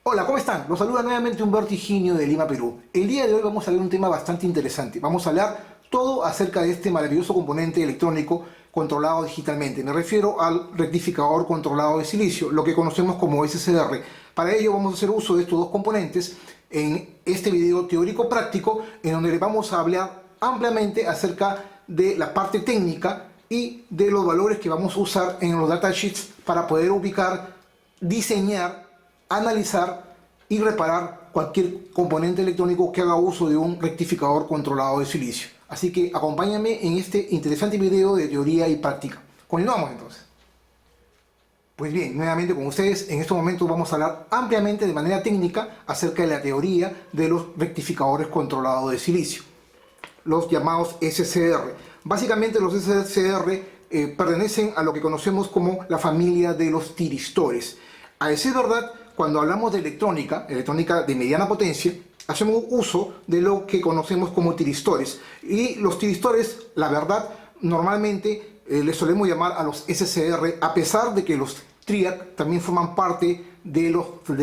Hola, ¿cómo están? Los saluda nuevamente Humberto Higinio de Lima, Perú. El día de hoy vamos a ver un tema bastante interesante. Vamos a hablar todo acerca de este maravilloso componente electrónico controlado digitalmente. Me refiero al rectificador controlado de silicio, lo que conocemos como SSR. Para ello vamos a hacer uso de estos dos componentes en este video teórico práctico, en donde le vamos a hablar ampliamente acerca de la parte técnica y de los valores que vamos a usar en los datasheets para poder ubicar, diseñar, analizar y reparar cualquier componente electrónico que haga uso de un rectificador controlado de silicio. Así que acompáñame en este interesante video de teoría y práctica. Continuamos entonces. Pues bien, nuevamente con ustedes, en estos momentos vamos a hablar ampliamente de manera técnica acerca de la teoría de los rectificadores controlados de silicio, los llamados SCR. Básicamente los SCR pertenecen a lo que conocemos como la familia de los tiristores. A decir verdad, cuando hablamos de electrónica de mediana potencia, hacemos uso de lo que conocemos como tiristores. Y los tiristores, la verdad, normalmente les solemos llamar a los SCR, a pesar de que los TRIAC también forman parte de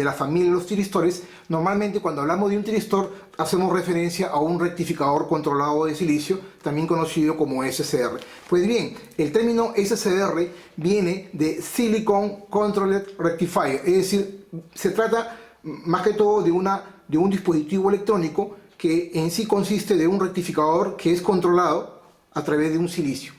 la familia de los tiristores. Normalmente cuando hablamos de un tiristor hacemos referencia a un rectificador controlado de silicio, también conocido como SCR. Pues bien, el término SCR viene de Silicon Controlled Rectifier, es decir, se trata más que todo de un dispositivo electrónico que en sí consiste de un rectificador que es controlado a través de un silicio.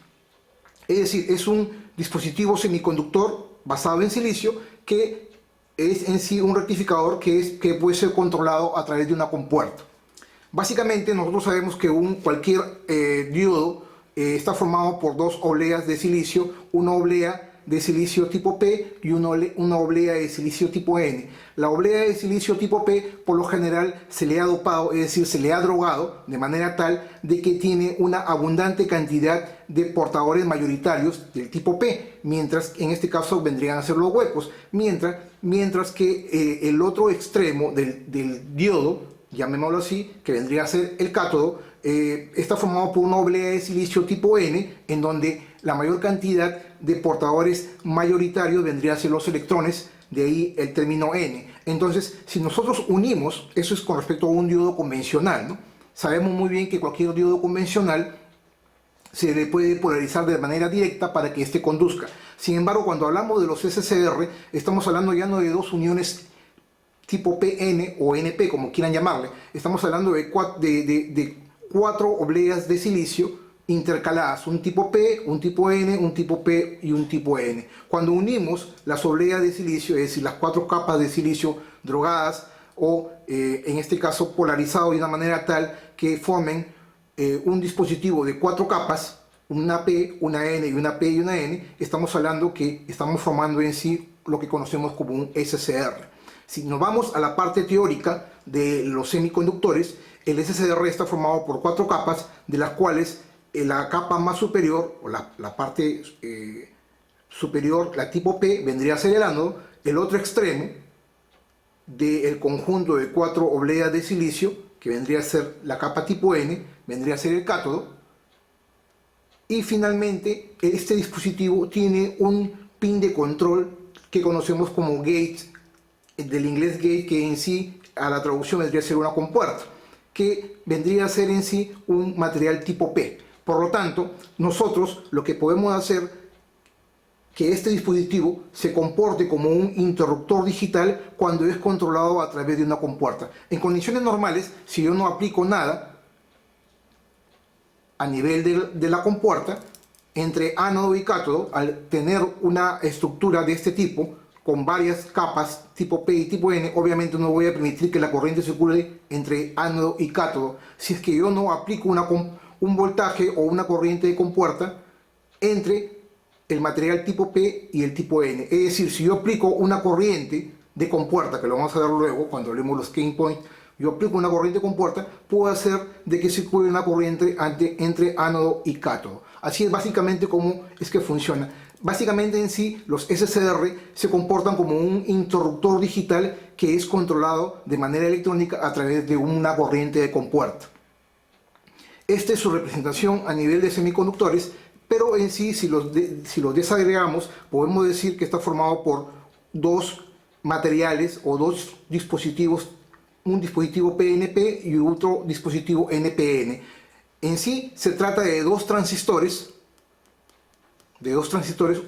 Es decir, es un dispositivo semiconductor basado en silicio que es en sí un rectificador que puede ser controlado a través de una compuerta. Básicamente nosotros sabemos que cualquier diodo está formado por dos obleas de silicio, una oblea de silicio tipo P y una oblea de silicio tipo N. La oblea de silicio tipo P por lo general se le ha dopado, es decir, se le ha drogado de manera tal de que tiene una abundante cantidad de portadores mayoritarios del tipo P, mientras en este caso vendrían a ser los huecos, mientras que el otro extremo del diodo, llamémoslo así, que vendría a ser el cátodo, está formado por una oblea de silicio tipo N, en donde la mayor cantidad de portadores mayoritarios vendría a ser los electrones, de ahí el término N. Entonces, si nosotros unimos, eso es con respecto a un diodo convencional, ¿no? Sabemos muy bien que cualquier diodo convencional se le puede polarizar de manera directa para que éste conduzca. Sin embargo, cuando hablamos de los SCR, estamos hablando ya no de dos uniones tipo PN o NP, como quieran llamarle. Estamos hablando de cuatro obleas de silicio intercaladas, un tipo P, un tipo N, un tipo P y un tipo N. Cuando unimos las obleas de silicio, es decir, las cuatro capas de silicio drogadas o en este caso polarizado de una manera tal que formen un dispositivo de cuatro capas, una P, una N y una P y una N, estamos hablando que estamos formando en sí lo que conocemos como un SCR. Si nos vamos a la parte teórica de los semiconductores, el SCR está formado por cuatro capas, de las cuales la capa más superior, o la parte superior, la tipo P, vendría a ser el ánodo. El otro extremo del conjunto de cuatro obleas de silicio, que vendría a ser la capa tipo N, vendría a ser el cátodo. Y finalmente, este dispositivo tiene un pin de control que conocemos como gate, del inglés gate, que en sí a la traducción vendría a ser una compuerta, que vendría a ser en sí un material tipo P. Por lo tanto, nosotros lo que podemos hacer que este dispositivo se comporte como un interruptor digital cuando es controlado a través de una compuerta. En condiciones normales, si yo no aplico nada a nivel de la compuerta, entre ánodo y cátodo, al tener una estructura de este tipo, con varias capas tipo P y tipo N, obviamente no voy a permitir que la corriente circule entre ánodo y cátodo si es que yo no aplico un voltaje o una corriente de compuerta entre el material tipo P y el tipo N. Es decir, si yo aplico una corriente de compuerta, que lo vamos a ver luego cuando hablemos los gain point, yo aplico una corriente de compuerta, puedo hacer de que circule una corriente entre ánodo y cátodo. Así es básicamente como es que funciona. Básicamente en sí los SCR se comportan como un interruptor digital que es controlado de manera electrónica a través de una corriente de compuerta. Esta es su representación a nivel de semiconductores, pero en sí si los desagregamos podemos decir que está formado por dos materiales o dos dispositivos, un dispositivo PNP y otro dispositivo NPN. En sí se trata de dos transistores,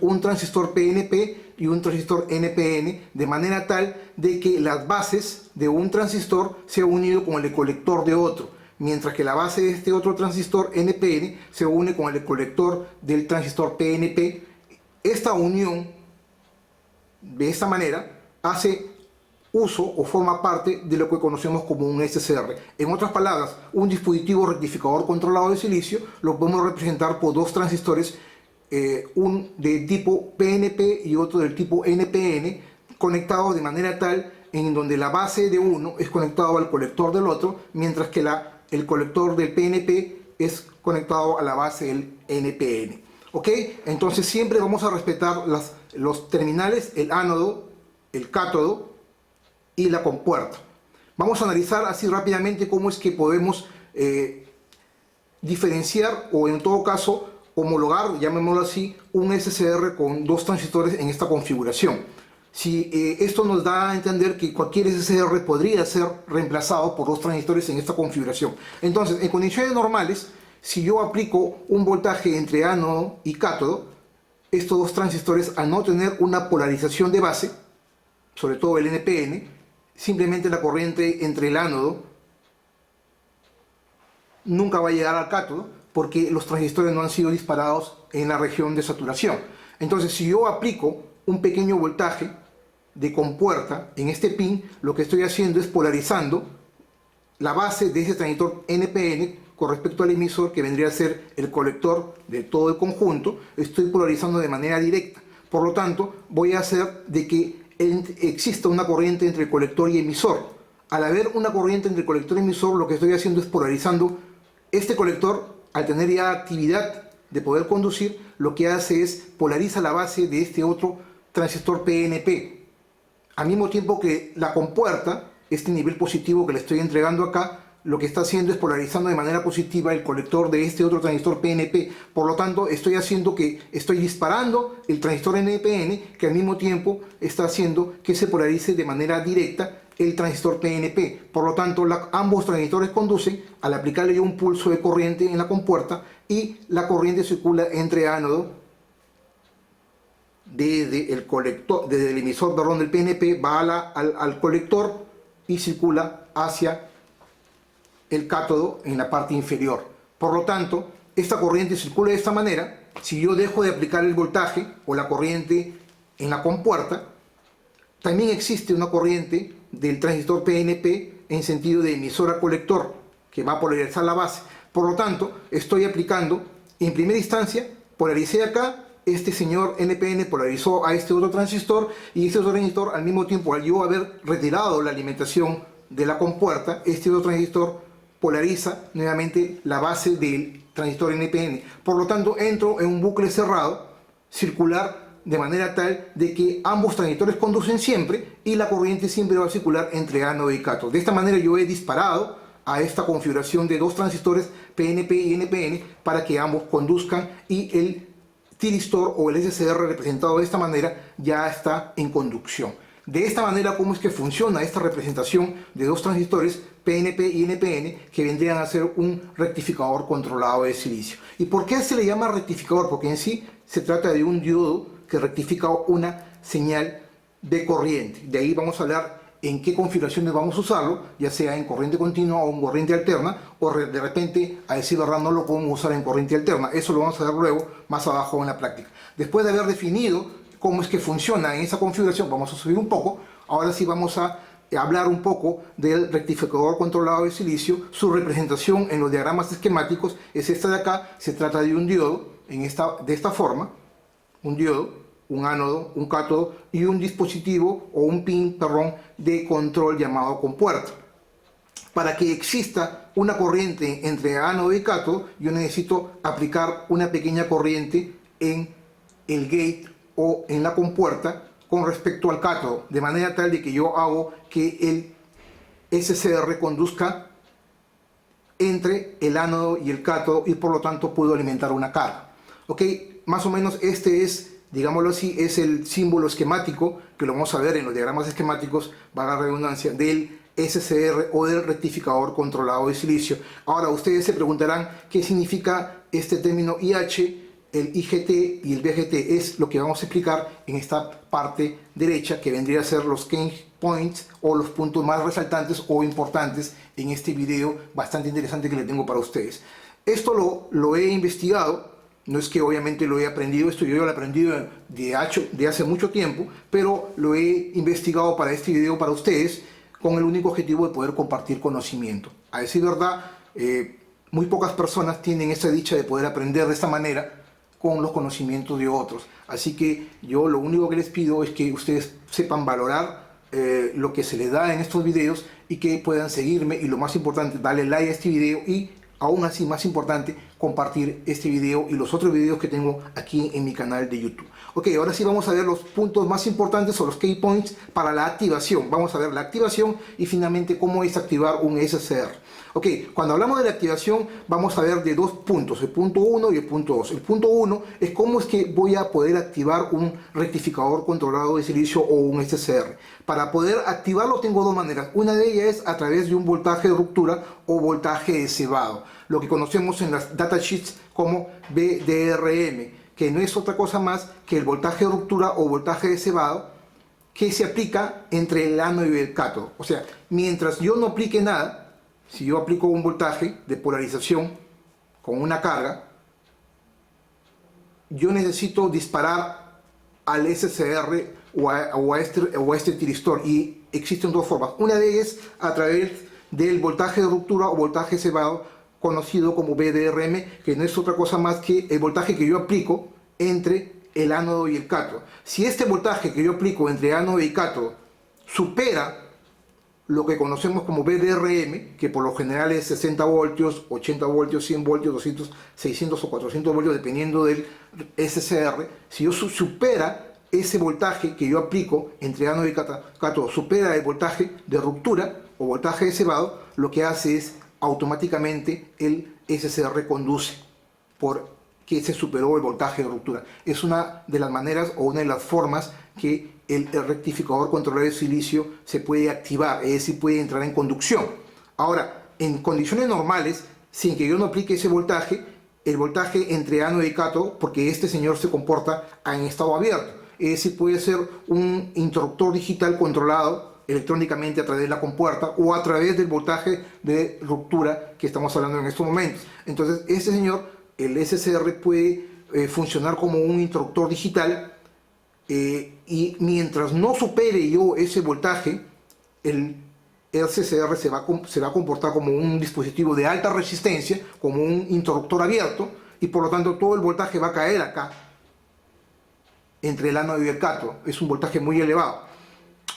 un transistor PNP y un transistor NPN, de manera tal de que las bases de un transistor se han unido con el colector de otro, mientras que la base de este otro transistor NPN se une con el colector del transistor PNP. Esta unión, de esta manera, hace uso o forma parte de lo que conocemos como un SCR. En otras palabras, un dispositivo rectificador controlado de silicio lo podemos representar por dos transistores, un de tipo PNP y otro del tipo NPN, conectados de manera tal en donde la base de uno es conectado al colector del otro, mientras que el colector del PNP es conectado a la base del NPN. ¿Ok? Entonces siempre vamos a respetar los terminales, el ánodo, el cátodo y la compuerta. Vamos a analizar así rápidamente cómo es que podemos diferenciar, o en todo caso homologar, llamémoslo así, un SCR con dos transistores en esta configuración. Si esto nos da a entender que cualquier SCR podría ser reemplazado por dos transistores en esta configuración. Entonces, en condiciones normales, si yo aplico un voltaje entre ánodo y cátodo, estos dos transistores, al no tener una polarización de base, sobre todo el NPN, simplemente la corriente entre el ánodo nunca va a llegar al cátodo, porque los transistores no han sido disparados en la región de saturación. Entonces, si yo aplico un pequeño voltaje de compuerta en este pin, lo que estoy haciendo es polarizando la base de ese transistor NPN con respecto al emisor, que vendría a ser el colector de todo el conjunto. Estoy polarizando de manera directa. Por lo tanto, voy a hacer de que exista una corriente entre el colector y emisor. Al haber una corriente entre el colector y emisor, lo que estoy haciendo es polarizando este colector. Al tener ya actividad de poder conducir, lo que hace es polariza la base de este otro transistor PNP. Al mismo tiempo que la compuerta, este nivel positivo que le estoy entregando acá, lo que está haciendo es polarizando de manera positiva el colector de este otro transistor PNP. Por lo tanto, estoy haciendo que estoy disparando el transistor NPN, que al mismo tiempo está haciendo que se polarice de manera directa el transistor PNP. Por lo tanto, ambos transistores conducen al aplicarle yo un pulso de corriente en la compuerta, y la corriente circula entre ánodo desde el colector, desde el emisor, perdón, del PNP, va al colector y circula hacia el cátodo en la parte inferior. Por lo tanto, esta corriente circula de esta manera. Si yo dejo de aplicar el voltaje o la corriente en la compuerta, también existe una corriente del transistor PNP en sentido de emisor a colector, que va a polarizar la base. Por lo tanto, estoy aplicando, en primera instancia, polaricé acá, este señor NPN polarizó a este otro transistor, y este otro transistor, al mismo tiempo, al yo haber retirado la alimentación de la compuerta, este otro transistor polariza nuevamente la base del transistor NPN. Por lo tanto, entro en un bucle cerrado, circular, de manera tal de que ambos transistores conducen siempre y la corriente siempre va a circular entre ánodo y cátodo. De esta manera yo he disparado a esta configuración de dos transistores PNP y NPN para que ambos conduzcan, y el tiristor o el SCR representado de esta manera ya está en conducción. De esta manera, ¿cómo es que funciona esta representación de dos transistores PNP y NPN que vendrían a ser un rectificador controlado de silicio? ¿Y por qué se le llama rectificador? Porque en sí se trata de un diodo que rectifica una señal de corriente. De ahí vamos a hablar en qué configuraciones vamos a usarlo, ya sea en corriente continua o en corriente alterna, o de repente, a decir verdad, no lo podemos usar en corriente alterna. Eso lo vamos a ver luego, más abajo en la práctica. Después de haber definido cómo es que funciona en esa configuración, vamos a subir un poco. Ahora sí vamos a hablar un poco del rectificador controlado de silicio. Su representación en los diagramas esquemáticos es esta de acá. Se trata de un diodo de esta forma, un diodo, un ánodo, un cátodo y un dispositivo o un pin, perdón, de control llamado compuerta. Para que exista una corriente entre ánodo y cátodo, yo necesito aplicar una pequeña corriente en el gate o en la compuerta con respecto al cátodo, de manera tal de que yo hago que el SCR conduzca entre el ánodo y el cátodo, y por lo tanto puedo alimentar una carga. ¿Ok? Más o menos este es digámoslo así, es el símbolo esquemático, que lo vamos a ver en los diagramas esquemáticos, valga la redundancia, del SCR o del rectificador controlado de silicio. Ahora ustedes se preguntarán qué significa este término IH, el IGT y el BGT. Es lo que vamos a explicar en esta parte derecha, que vendría a ser los key points o los puntos más resaltantes o importantes en este video bastante interesante que le tengo para ustedes. Esto lo he investigado, no es que obviamente lo he aprendido, esto yo lo he aprendido de hace mucho tiempo, pero lo he investigado para este video para ustedes con el único objetivo de poder compartir conocimiento. A decir verdad, muy pocas personas tienen esa dicha de poder aprender de esta manera con los conocimientos de otros. Así que yo lo único que les pido es que ustedes sepan valorar lo que se les da en estos videos y que puedan seguirme, y lo más importante, darle like a este video y aún así más importante, compartir este video y los otros videos que tengo aquí en mi canal de YouTube. Ok, ahora sí vamos a ver los puntos más importantes o los key points para la activación. Vamos a ver la activación y finalmente cómo es activar un SCR. Ok, cuando hablamos de la activación vamos a ver de dos puntos, el punto 1 y el punto 2. El punto 1 es cómo es que voy a poder activar un rectificador controlado de silicio o un SCR. Para poder activarlo tengo dos maneras. Una de ellas es a través de un voltaje de ruptura o voltaje de cebado, lo que conocemos en las datasheets como VDRM, que no es otra cosa más que el voltaje de ruptura o voltaje de cebado que se aplica entre el ánodo y el cátodo. O sea, mientras yo no aplique nada, si yo aplico un voltaje de polarización con una carga, yo necesito disparar al SCR o a este tiristor, y existen dos formas. Una de ellas a través del voltaje de ruptura o voltaje cebado, conocido como VDRM, que no es otra cosa más que el voltaje que yo aplico entre el ánodo y el cátodo. Si este voltaje que yo aplico entre ánodo y cátodo supera lo que conocemos como VDRM, que por lo general es 60 voltios, 80 voltios, 100 voltios, 200, 600 o 400 voltios, dependiendo del SCR, si yo supera ese voltaje que yo aplico entre ánodo y cátodo, supera el voltaje de ruptura o voltaje de cebado, lo que hace es automáticamente el SCR conduce porque se superó el voltaje de ruptura. Es una de las maneras o una de las formas que el rectificador controlado de silicio se puede activar, es decir, puede entrar en conducción. Ahora, en condiciones normales, sin que yo no aplique ese voltaje, el voltaje entre ánodo y cátodo, porque este señor se comporta en estado abierto, es decir, puede ser un interruptor digital controlado electrónicamente a través de la compuerta o a través del voltaje de ruptura que estamos hablando en estos momentos. Entonces, este señor, el SCR, puede funcionar como un interruptor digital, y mientras no supere yo ese voltaje, el SCR se va a comportar como un dispositivo de alta resistencia, como un interruptor abierto, y por lo tanto todo el voltaje va a caer acá entre el ánodo y el cátodo. Es un voltaje muy elevado.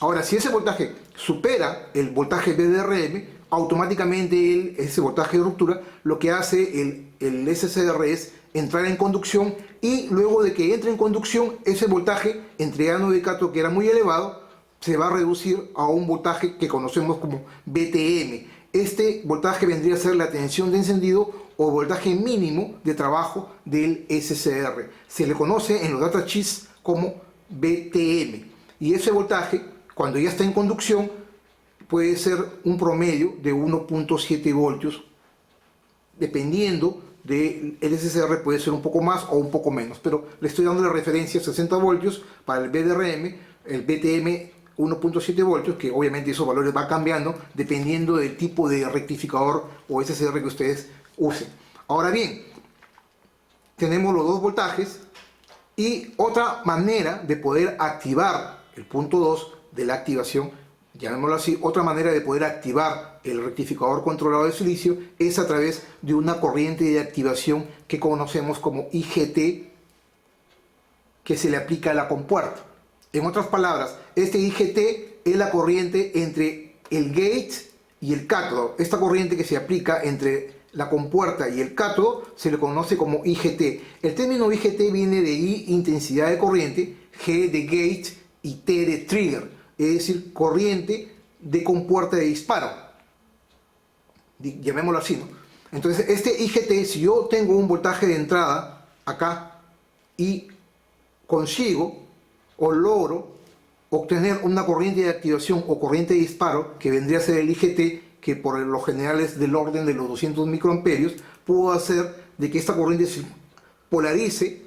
Ahora, si ese voltaje supera el voltaje VDRM, automáticamente ese voltaje de ruptura, lo que hace el SCR es entrar en conducción, y luego de que entre en conducción, ese voltaje entre ánodo y cátodo, que era muy elevado, se va a reducir a un voltaje que conocemos como VTM. Este voltaje vendría a ser la tensión de encendido o voltaje mínimo de trabajo del SCR. Se le conoce en los datasheets como VTM. Y ese voltaje, cuando ya está en conducción, puede ser un promedio de 1.7 voltios, dependiendo del SCR, puede ser un poco más o un poco menos, pero le estoy dando la referencia 60 voltios para el VDRM, el VTM 1.7 voltios, que obviamente esos valores van cambiando dependiendo del tipo de rectificador o SCR que ustedes usen. Ahora bien, tenemos los dos voltajes, y otra manera de poder activar el punto 2 de la activación, llamémoslo así, otra manera de poder activar el rectificador controlado de silicio es a través de una corriente de activación que conocemos como IGT, que se le aplica a la compuerta. En otras palabras, este IGT es la corriente entre el gate y el cátodo. Esta corriente que se aplica entre la compuerta y el cátodo se le conoce como IGT. El término IGT viene de I, intensidad de corriente, G de gate y T de trigger, es decir, corriente de compuerta de disparo, llamémoslo así, ¿no? Entonces, este IGT, si yo tengo un voltaje de entrada acá y consigo o logro obtener una corriente de activación o corriente de disparo que vendría a ser el IGT, que por lo general es del orden de los 200 microamperios, puedo hacer de que esta corriente se polarice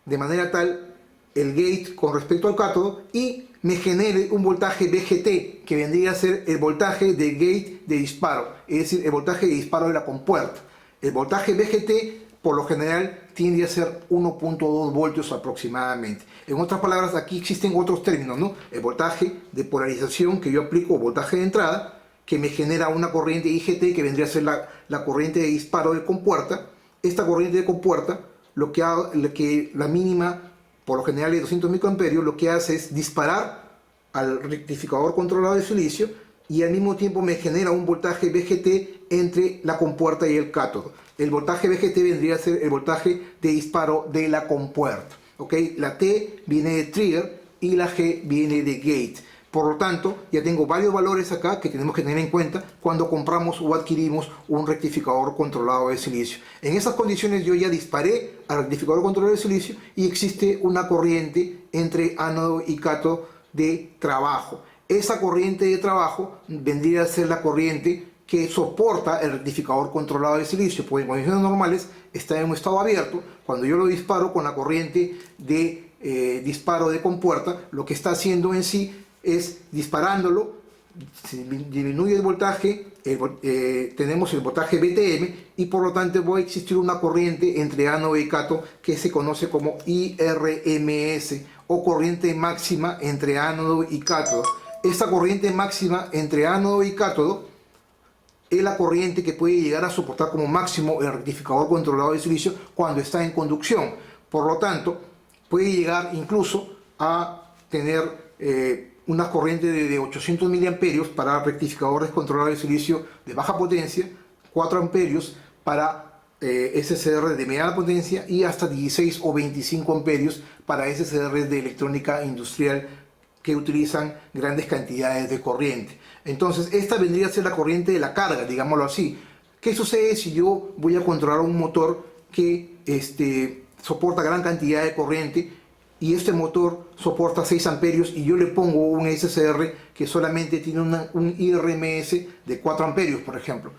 de manera tal el gate con respecto al cátodo y me genere un voltaje VGT, que vendría a ser el voltaje de gate de disparo, es decir, el voltaje de disparo de la compuerta. El voltaje VGT por lo general tiende a ser 1.2 voltios aproximadamente. En otras palabras, aquí existen otros términos, ¿no? El voltaje de polarización que yo aplico, voltaje de entrada, que me genera una corriente IGT que vendría a ser la corriente de disparo de compuerta. Esta corriente de compuerta, la mínima, por lo general de 200 microamperios, lo que hace es disparar al rectificador controlado de silicio y al mismo tiempo me genera un voltaje VGT entre la compuerta y el cátodo. El voltaje VGT vendría a ser el voltaje de disparo de la compuerta. ¿Okay? La T viene de trigger y la G viene de gate. Por lo tanto, ya tengo varios valores acá que tenemos que tener en cuenta cuando compramos o adquirimos un rectificador controlado de silicio. En esas condiciones yo ya disparé al rectificador controlado de silicio y existe una corriente entre ánodo y cátodo de trabajo. Esa corriente de trabajo vendría a ser la corriente que soporta el rectificador controlado de silicio, porque en condiciones normales está en un estado abierto. Cuando yo lo disparo con la corriente de disparo de compuerta, lo que está haciendo en sí es disparándolo, se disminuye el voltaje, tenemos el voltaje VTM y por lo tanto va a existir una corriente entre ánodo y cátodo que se conoce como IRMS o corriente máxima entre ánodo y cátodo. Esta corriente máxima entre ánodo y cátodo es la corriente que puede llegar a soportar como máximo el rectificador controlado de silicio cuando está en conducción. Por lo tanto, puede llegar incluso a tener una corriente de 800 miliamperios para rectificadores controlados de silicio de baja potencia, 4 amperios para SCR de mediana potencia y hasta 16 o 25 amperios para SCR de electrónica industrial que utilizan grandes cantidades de corriente. Entonces, esta vendría a ser la corriente de la carga, digámoslo así. ¿Qué sucede si yo voy a controlar un motor que soporta gran cantidad de corriente y este motor soporta 6 amperios y yo le pongo un SCR que solamente tiene un IRMS de 4 amperios, por ejemplo?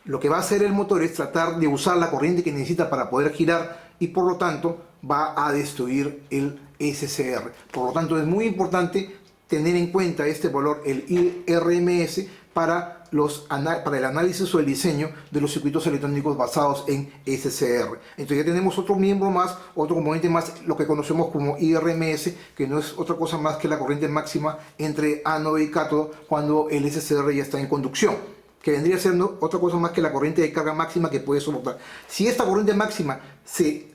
Lo que va a hacer el motor es tratar de usar la corriente que necesita para poder girar y por lo tanto va a destruir el SCR. Por lo tanto, es muy importante tener en cuenta este valor, el IRMS, para el análisis o el diseño de los circuitos electrónicos basados en SCR. Entonces ya tenemos otro miembro más, otro componente más, lo que conocemos como IRMS, que no es otra cosa más que la corriente máxima entre ánodo y cátodo cuando el SCR ya está en conducción, que vendría siendo otra cosa más que la corriente de carga máxima que puede soportar. Si esta corriente máxima se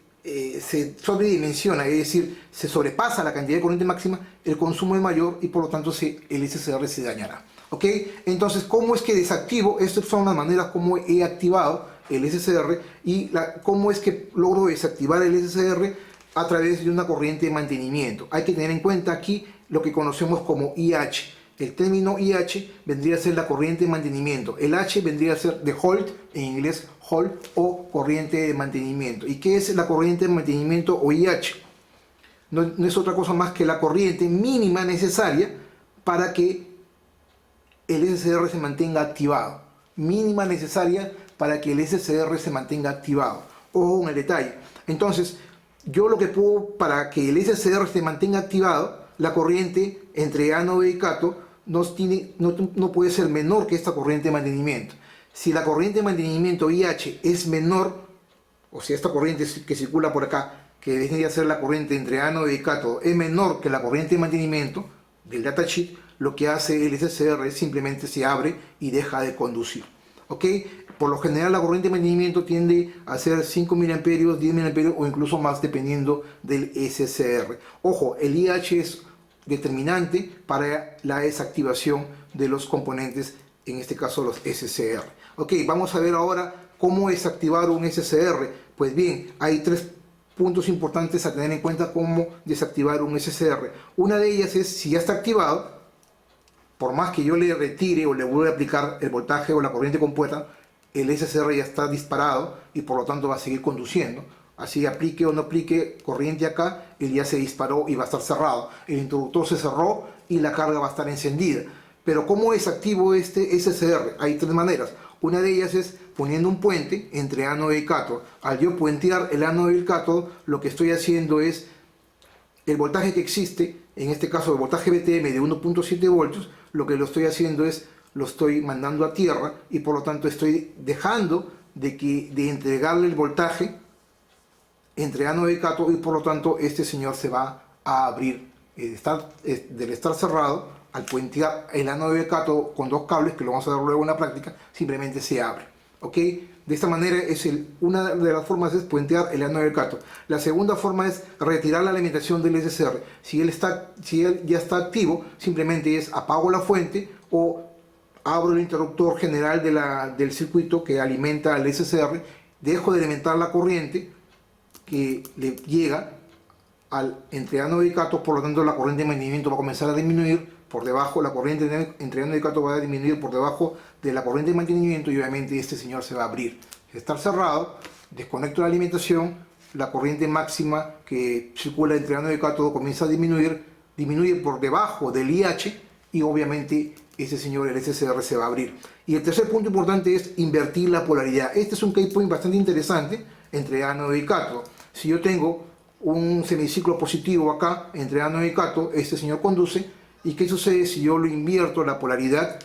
sobredimensiona, es decir, se sobrepasa la cantidad de corriente máxima, el consumo es mayor y por lo tanto el SCR se dañará. ¿Ok? Entonces, ¿cómo es que desactivo? Estas son las maneras como he activado el SCR y cómo es que logro desactivar el SCR a través de una corriente de mantenimiento. Hay que tener en cuenta aquí lo que conocemos como IH. El término IH vendría a ser la corriente de mantenimiento. El H vendría a ser de hold, en inglés hold, o corriente de mantenimiento. ¿Y qué es la corriente de mantenimiento o IH? No es otra cosa más que la corriente mínima necesaria para que el SCR se mantenga activado. Mínima necesaria para que el SCR se mantenga activado. Ojo con el detalle. Entonces, yo lo que puedo, para que el SCR se mantenga activado, la corriente entre ánodo y cátodo no puede ser menor que esta corriente de mantenimiento. Si la corriente de mantenimiento IH es menor, o sea, esta corriente que circula por acá, que debería ser la corriente entre ánodo y cátodo, es menor que la corriente de mantenimiento del datasheet, lo que hace el SCR es simplemente se abre y deja de conducir. ¿Ok? Por lo general la corriente de mantenimiento tiende a ser 5 mA, 10 mA o incluso más dependiendo del SCR. Ojo, el IH es determinante para la desactivación de los componentes, en este caso los SCR. Ok, vamos a ver ahora cómo desactivar un SCR. Pues bien, hay 3 puntos importantes a tener en cuenta cómo desactivar un SCR. Una de ellas es, si ya está activado, por más que yo le retire o le vuelva a aplicar el voltaje o la corriente compuesta, el SCR ya está disparado y por lo tanto va a seguir conduciendo Así aplique o no aplique corriente acá, él ya se disparó y va a estar cerrado. El interruptor se cerró y la carga va a estar encendida. Pero ¿cómo es activo este SCR? Hay tres maneras. Una de ellas es poniendo un puente entre ánodo y cátodo. Al yo puentear el ánodo y el cátodo, lo que estoy haciendo es el voltaje que existe, en este caso el voltaje BTM de 1.7 voltios, lo que lo estoy haciendo es lo estoy mandando a tierra y por lo tanto estoy dejando de entregarle el voltaje entre ánodo y cátodo y por lo tanto este señor se va a abrir. Del estar cerrado, al puentear el ánodo y el cátodo con dos cables, que lo vamos a ver luego en la práctica, simplemente se abre. ¿Ok? De esta manera una de las formas es puentear el ánodo y el cátodo. La segunda forma es retirar la alimentación del SCR. Si él ya está activo, simplemente es apago la fuente o abro el interruptor general del circuito que alimenta al SCR, dejo de alimentar la corriente que le llega entre ánodo y cátodo, por lo tanto la corriente de mantenimiento va a comenzar a disminuir por debajo, la corriente entre ánodo y cátodo va a disminuir por debajo de la corriente de mantenimiento y obviamente este señor se va a abrir. Al estar cerrado, desconecto la alimentación, la corriente máxima que circula entre ánodo y cátodo comienza a disminuye por debajo del IH y obviamente ese señor, el SCR, se va a abrir. Y el tercer punto importante es invertir la polaridad. Este es un key point bastante interesante entre ánodo y cátodo. Si yo tengo un semiciclo positivo acá entre ánodo y cátodo, este señor conduce. ¿Y qué sucede si yo lo invierto la polaridad?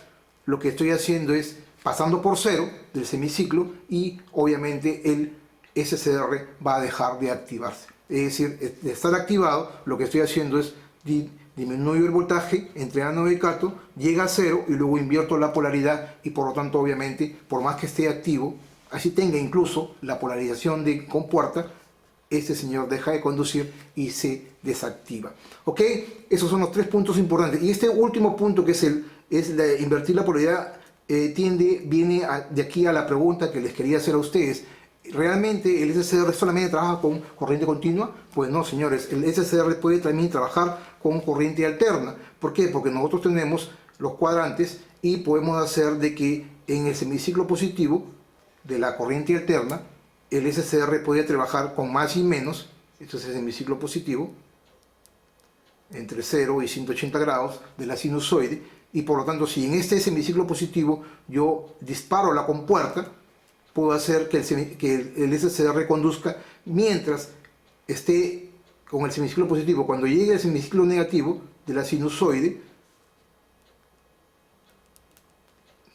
Lo que estoy haciendo es pasando por cero del semiciclo y obviamente el SCR va a dejar de activarse. Es decir, de estar activado, lo que estoy haciendo es disminuyo el voltaje entre ánodo y cátodo, llega a cero y luego invierto la polaridad y por lo tanto obviamente por más que esté activo, así tenga incluso la polarización de compuerta, este señor deja de conducir y se desactiva. ¿Ok? Esos son los tres puntos importantes. Y este último punto que es invertir la polaridad viene de aquí a la pregunta que les quería hacer a ustedes. ¿Realmente el SCR solamente trabaja con corriente continua? Pues no, señores, el SCR puede también trabajar con corriente alterna. ¿Por qué? Porque nosotros tenemos los cuadrantes y podemos hacer de que en el semiciclo positivo de la corriente alterna, el SCR puede trabajar con más y menos, esto es el semiciclo positivo, entre 0 y 180 grados de la sinusoide, y por lo tanto si en este semiciclo positivo yo disparo la compuerta, puedo hacer que el SCR conduzca mientras esté con el semiciclo positivo. Cuando llegue al semiciclo negativo de la sinusoide,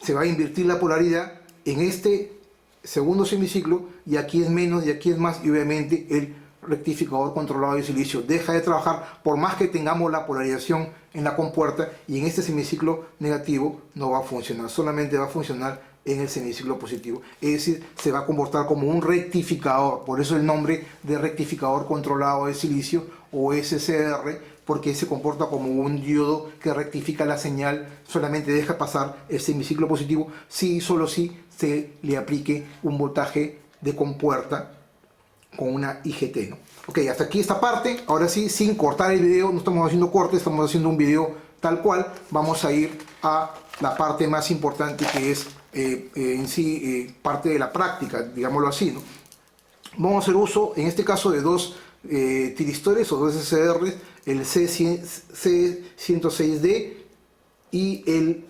se va a invertir la polaridad en este segundo semiciclo, y aquí es menos y aquí es más, y obviamente el rectificador controlado de silicio deja de trabajar por más que tengamos la polarización en la compuerta, y en este semiciclo negativo no va a funcionar, solamente va a funcionar en el semiciclo positivo, es decir, se va a comportar como un rectificador. Por eso el nombre de rectificador controlado de silicio o SCR, porque se comporta como un diodo que rectifica la señal, solamente deja pasar el semiciclo positivo si y solo si se le aplique un voltaje de compuerta con una IGT, ¿no? Ok, hasta aquí esta parte. Ahora sí, sin cortar el video, no estamos haciendo cortes, estamos haciendo un video tal cual. Vamos a ir a la parte más importante, que es en sí parte de la práctica, digámoslo así, ¿no? Vamos a hacer uso, en este caso, de dos tiristores o dos SCRs, el C106D y en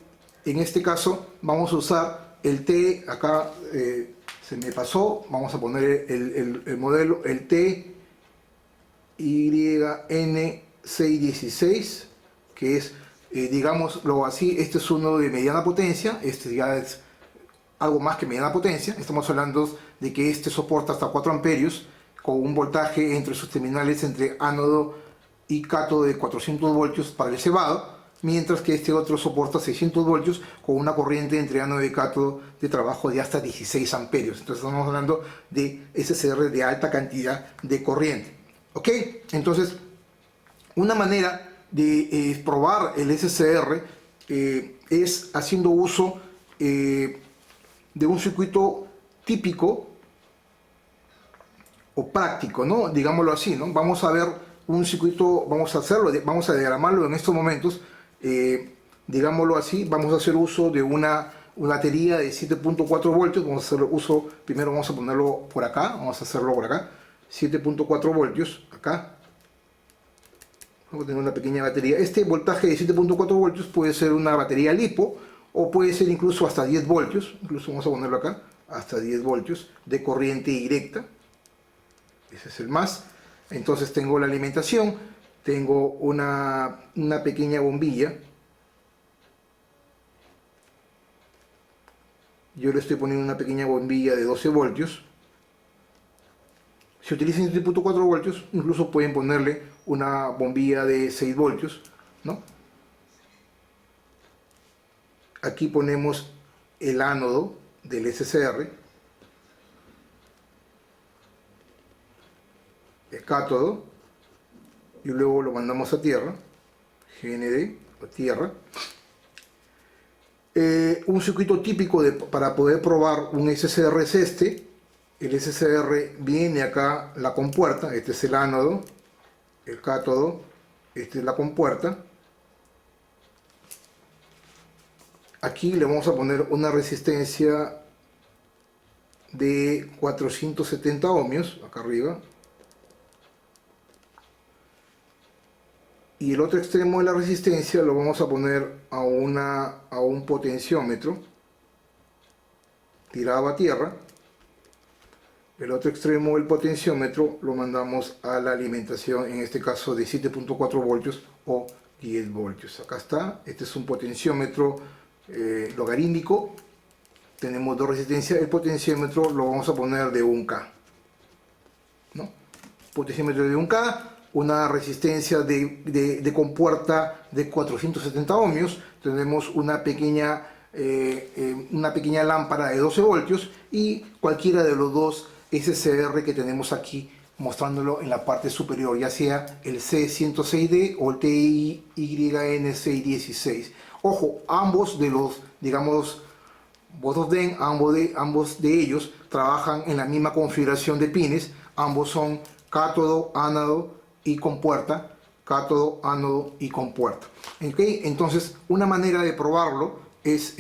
este caso vamos a usar el T, acá se me pasó, vamos a poner el modelo, el TYN616, que es, digámoslo así, este es uno de mediana potencia, este ya es algo más que mediana potencia. Estamos hablando de que este soporta hasta 4 amperios con un voltaje entre sus terminales entre ánodo y cátodo de 400 voltios para el cebado, mientras que este otro soporta 600 voltios con una corriente entre ánodo y cátodo de trabajo de hasta 16 amperios. Entonces estamos hablando de SCR de alta cantidad de corriente. ¿Ok? Entonces, una manera de probar el SCR es haciendo uso de un circuito típico o práctico, ¿no? Digámoslo así, ¿no? Vamos a ver un circuito, vamos a diagramarlo en estos momentos, digámoslo así. Vamos a hacer uso de una batería de 7.4 voltios, vamos a hacer uso, primero vamos a ponerlo por acá, vamos a hacerlo por acá, 7.4 voltios, acá. Vamos a tener una pequeña batería. Este voltaje de 7.4 voltios puede ser una batería LiPo o puede ser incluso hasta 10 voltios. Incluso vamos a ponerlo acá, hasta 10 voltios de corriente directa. Ese es el más. Entonces tengo la alimentación, tengo una pequeña bombilla. Yo le estoy poniendo una pequeña bombilla de 12 voltios. Si utilizan 7.4 voltios, incluso pueden ponerle una bombilla de 6 voltios, ¿no? Aquí ponemos el ánodo del SCR, el cátodo, y luego lo mandamos a tierra, GND, a tierra. Un circuito típico para poder probar un SCR es este. El SCR viene acá la compuerta, este es el ánodo, el cátodo, esta es la compuerta. Aquí le vamos a poner una resistencia de 470 ohmios, acá arriba. Y el otro extremo de la resistencia lo vamos a poner a un potenciómetro tirado a tierra. El otro extremo del potenciómetro lo mandamos a la alimentación, en este caso de 7.4 voltios o 10 voltios. Acá está, este es un potenciómetro logarítmico. Tenemos dos resistencias, el potenciómetro lo vamos a poner de 1K, ¿no? Potenciómetro de 1K, una resistencia de compuerta de 470 ohmios, tenemos una pequeña lámpara de 12 voltios y cualquiera de los dos SCR que tenemos aquí mostrándolo en la parte superior, ya sea el C106D o el TIYN616. Ojo, ambos de los, digamos, ambos de ellos trabajan en la misma configuración de pines, ambos son cátodo, ánodo y compuerta, cátodo, ánodo y compuerta. ¿Okay? Entonces, una manera de probarlo es,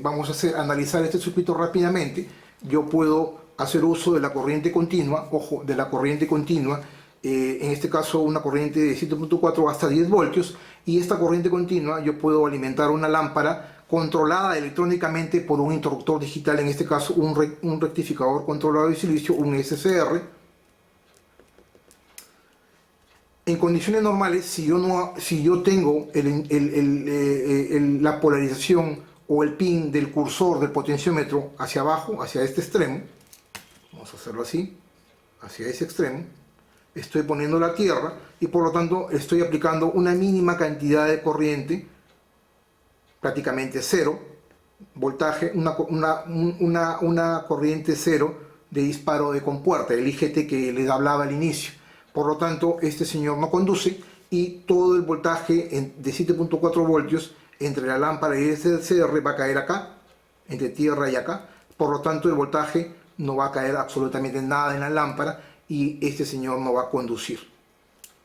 vamos a analizar este circuito rápidamente. Yo puedo hacer uso de la corriente continua, ojo, de la corriente continua, en este caso una corriente de 7.4 hasta 10 voltios, y esta corriente continua yo puedo alimentar una lámpara controlada electrónicamente por un interruptor digital, en este caso un rectificador controlado de silicio, un SCR. En condiciones normales, si yo tengo la polarización o el pin del cursor del potenciómetro hacia abajo, hacia este extremo, vamos a hacerlo así, hacia ese extremo, estoy poniendo la tierra y por lo tanto estoy aplicando una mínima cantidad de corriente, prácticamente cero voltaje, una corriente cero de disparo de compuerta, el IGT que les hablaba al inicio. Por lo tanto, este señor no conduce y todo el voltaje de 7.4 voltios entre la lámpara y el SCR va a caer acá, entre tierra y acá. Por lo tanto, el voltaje no va a caer absolutamente nada en la lámpara y este señor no va a conducir.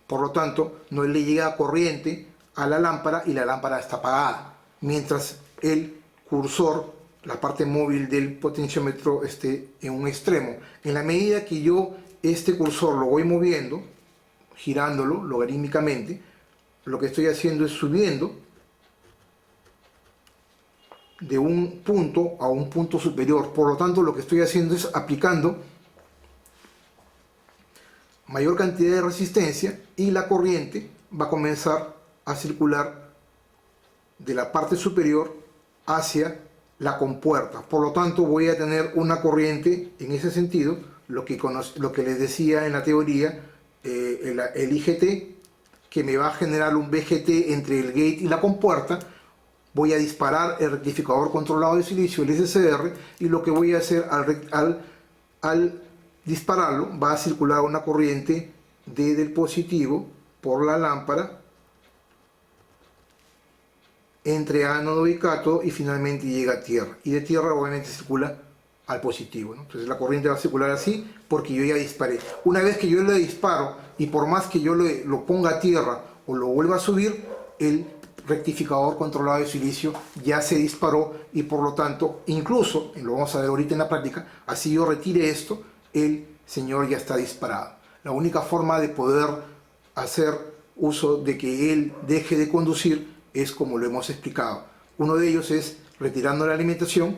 Por lo tanto, no le llega corriente a la lámpara y la lámpara está apagada, mientras el cursor, la parte móvil del potenciómetro, esté en un extremo. En la medida que yo este cursor lo voy moviendo, girándolo logarítmicamente, lo que estoy haciendo es subiendo de un punto a un punto superior. Por lo tanto, lo que estoy haciendo es aplicando mayor cantidad de resistencia y la corriente va a comenzar a circular de la parte superior hacia la compuerta. Por lo tanto, voy a tener una corriente en ese sentido, lo que les decía en la teoría, el IGT, que me va a generar un VGT entre el gate y la compuerta. Voy a disparar el rectificador controlado de silicio, el SCR, y lo que voy a hacer al dispararlo, va a circular una corriente desde el positivo por la lámpara entre ánodo y cátodo y finalmente llega a tierra, y de tierra obviamente circula al positivo, ¿no? Entonces la corriente va a circular así porque yo ya disparé. Una vez que yo le disparo y por más que yo lo ponga a tierra o lo vuelva a subir, el rectificador controlado de silicio ya se disparó y por lo tanto, incluso, y lo vamos a ver ahorita en la práctica, así yo retire esto, el señor ya está disparado. La única forma de poder hacer uso de que él deje de conducir es como lo hemos explicado. Uno de ellos es retirando la alimentación,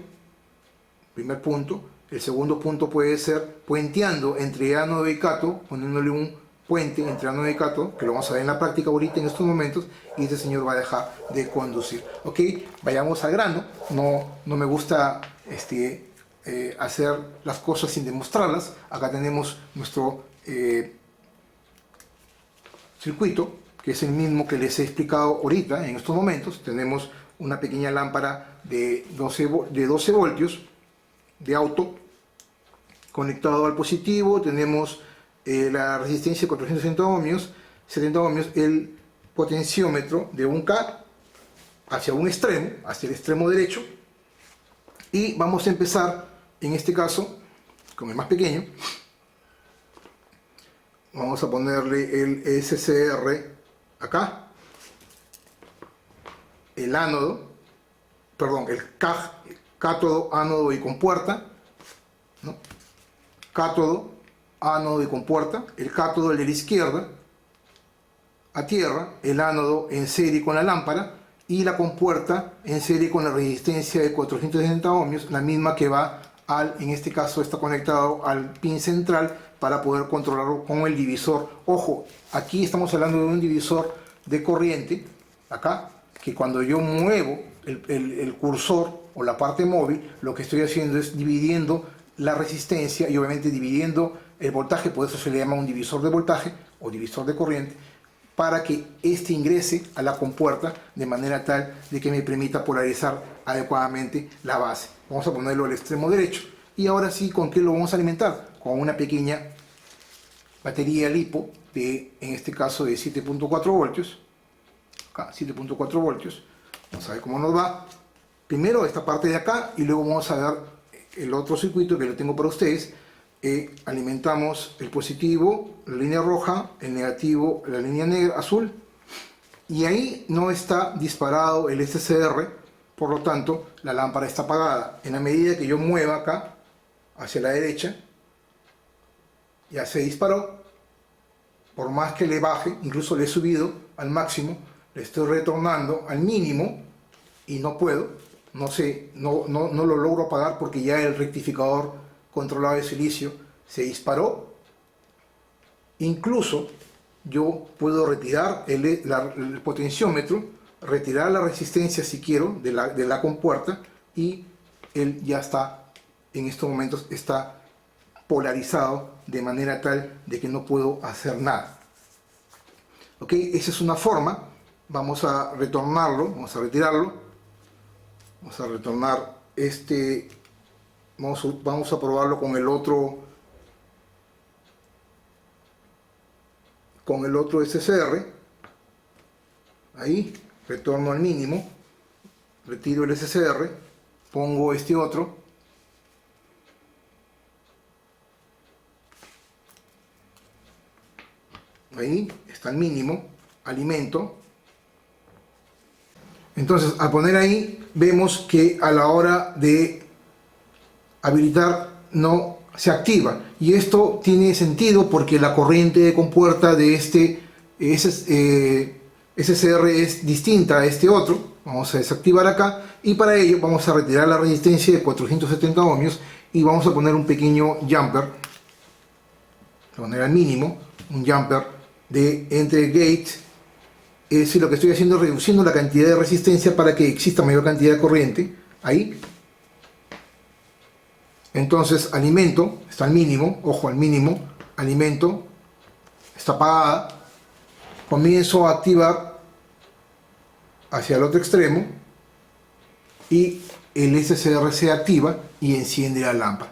primer punto. El segundo punto puede ser puenteando entre ánodo y cátodo, poniéndole un puente entre ánodo y cátodo, que lo vamos a ver en la práctica ahorita en estos momentos, y este señor va a dejar de conducir. Ok, vayamos al grano. No me gusta hacer las cosas sin demostrarlas. Acá tenemos nuestro circuito, que es el mismo que les he explicado ahorita en estos momentos. Tenemos una pequeña lámpara de 12 voltios de auto conectado al positivo. Tenemos la resistencia de 470 ohmios, 70 ohmios, el potenciómetro de 1K hacia un extremo, hacia el extremo derecho, y vamos a empezar en este caso con el más pequeño. Vamos a ponerle el SCR acá, el ánodo, perdón, el CAG, cátodo, ánodo y compuerta, ¿no? Cátodo, ánodo y compuerta, el cátodo, el de la izquierda, a tierra, el ánodo en serie con la lámpara y la compuerta en serie con la resistencia de 460 ohmios, la misma que va en este caso está conectado al pin central para poder controlarlo con el divisor. Ojo, aquí estamos hablando de un divisor de corriente, acá, que cuando yo muevo el cursor o la parte móvil, lo que estoy haciendo es dividiendo la resistencia y obviamente dividiendo el voltaje, por eso se le llama un divisor de voltaje o divisor de corriente, para que éste ingrese a la compuerta de manera tal de que me permita polarizar adecuadamente la base. Vamos a ponerlo al extremo derecho. Y ahora sí, ¿con qué lo vamos a alimentar? Con una pequeña batería LiPo, en este caso de 7.4 voltios. Acá, 7.4 voltios. Vamos a ver cómo nos va. Primero esta parte de acá y luego vamos a ver el otro circuito que lo tengo para ustedes. Alimentamos el positivo, la línea roja, el negativo, la línea negra, azul, y ahí no está disparado el SCR, por lo tanto la lámpara está apagada. En la medida que yo mueva acá hacia la derecha, ya se disparó. Por más que le baje, incluso le he subido al máximo, le estoy retornando al mínimo y no puedo, no lo logro apagar porque ya el rectificador controlado de silicio se disparó. Incluso yo puedo retirar el potenciómetro, retirar la resistencia si quiero de la compuerta, y él ya está, en estos momentos está polarizado de manera tal de que no puedo hacer nada. Ok, esa es una forma. Vamos a retornarlo, vamos a retirarlo, vamos a retornar vamos a probarlo con el otro SCR. Ahí retorno al mínimo, retiro el SCR, pongo este otro, ahí está el mínimo, alimento. Entonces, al poner ahí, vemos que a la hora de habilitar no se activa, y esto tiene sentido porque la corriente de compuerta de SCR es distinta a este otro. Vamos a desactivar acá, y para ello vamos a retirar la resistencia de 470 ohmios y vamos a poner un pequeño jumper, de manera mínimo, un jumper de entre gate. Es decir, lo que estoy haciendo es reduciendo la cantidad de resistencia para que exista mayor cantidad de corriente. Ahí. Entonces, alimento, está al mínimo, ojo, al mínimo, alimento, está apagada. Comienzo a activar hacia el otro extremo y el SCR se activa y enciende la lámpara.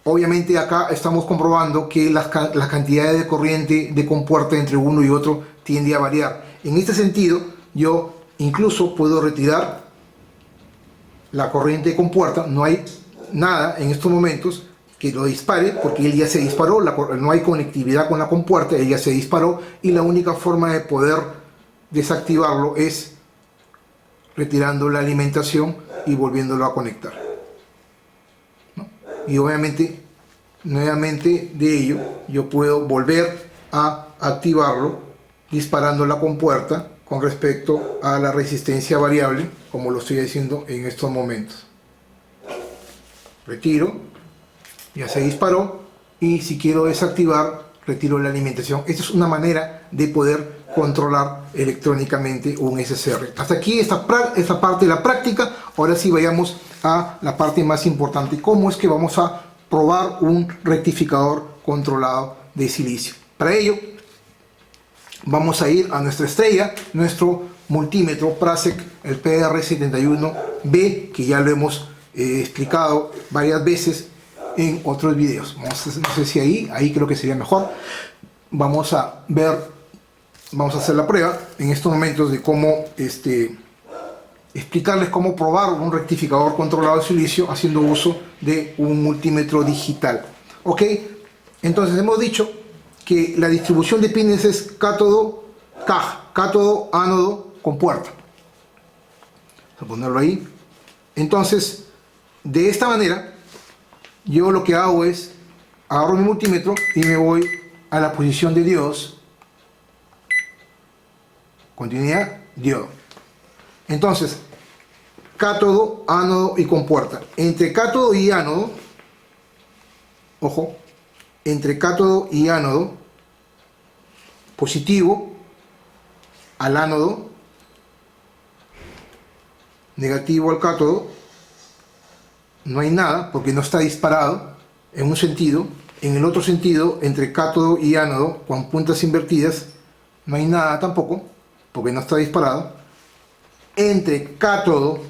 Obviamente acá estamos comprobando que las cantidades de corriente de compuerta entre uno y otro tiende a variar. En este sentido, yo incluso puedo retirar la corriente de compuerta. No hay nada en estos momentos que lo dispare porque él ya se disparó, no hay conectividad con la compuerta, él ya se disparó, y la única forma de poder desactivarlo es retirando la alimentación y volviéndolo a conectar, ¿no? Y obviamente nuevamente de ello yo puedo volver a activarlo disparando la compuerta con respecto a la resistencia variable, como lo estoy haciendo en estos momentos. Retiro, ya se disparó, y si quiero desactivar, retiro la alimentación. Esta es una manera de poder controlar electrónicamente un SCR. Hasta aquí esta parte de la práctica. Ahora sí vayamos a la parte más importante: cómo es que vamos a probar un rectificador controlado de silicio. Para ello vamos a ir a nuestra estrella, nuestro multímetro Prasec, el PR71B, que ya lo hemos explicado varias veces en otros videos. No sé si ahí creo que sería mejor. Vamos a hacer la prueba en estos momentos de cómo explicarles cómo probar un rectificador controlado de silicio haciendo uso de un multímetro digital. Ok, entonces hemos dicho que la distribución de pines es cátodo, caja, cátodo, ánodo, compuerta. Vamos a ponerlo ahí. Entonces, de esta manera, yo lo que hago es agarro mi multímetro y me voy a la posición de diodos. Continuidad, diodo. Entonces, cátodo, ánodo y compuerta. Entre cátodo y ánodo, ojo, entre cátodo y ánodo, positivo al ánodo, negativo al cátodo, no hay nada porque no está disparado en un sentido. En el otro sentido, entre cátodo y ánodo con puntas invertidas, no hay nada tampoco porque no está disparado. Entre cátodo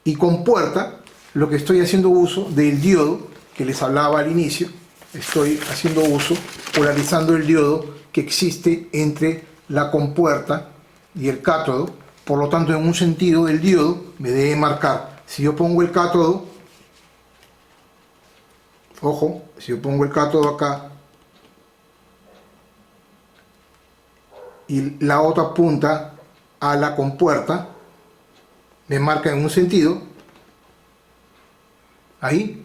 y compuerta, lo que estoy haciendo uso del diodo que les hablaba al inicio. Estoy haciendo uso, polarizando el diodo que existe entre la compuerta y el cátodo. Por lo tanto, en un sentido del diodo me debe marcar. Si yo pongo el cátodo, ojo, si yo pongo el cátodo acá y la otra punta a la compuerta, me marca en un sentido. Ahí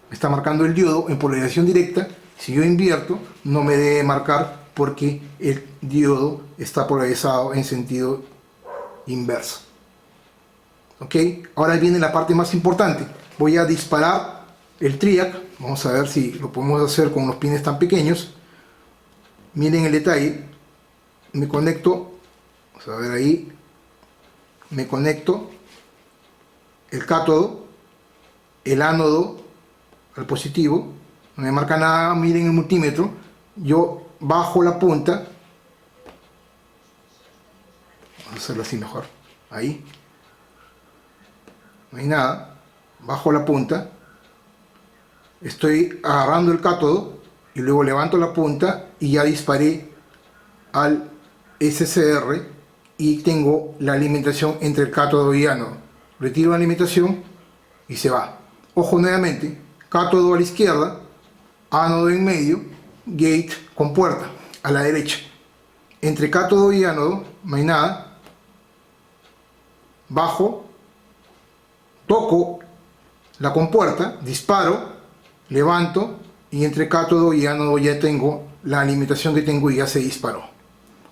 me está marcando el diodo en polarización directa. Si yo invierto, no me debe marcar porque el diodo está polarizado en sentido inverso. Ok, ahora viene la parte más importante. Voy a disparar el TRIAC. Vamos a ver si lo podemos hacer con los pines tan pequeños. Miren el detalle. Me conecto, vamos a ver ahí, me conecto el cátodo, el ánodo al positivo, no me marca nada. Miren el multímetro, yo bajo la punta, vamos a hacerlo así mejor, ahí, no hay nada, bajo la punta, estoy agarrando el cátodo y luego levanto la punta y ya disparé al SCR y tengo la alimentación entre el cátodo y ánodo. Retiro la alimentación y se va. Ojo nuevamente, cátodo a la izquierda, ánodo en medio, gate con puerta a la derecha. Entre cátodo y ánodo no hay nada. Bajo, toco la compuerta, disparo, levanto y entre cátodo y ánodo ya tengo la alimentación que tengo y ya se disparó.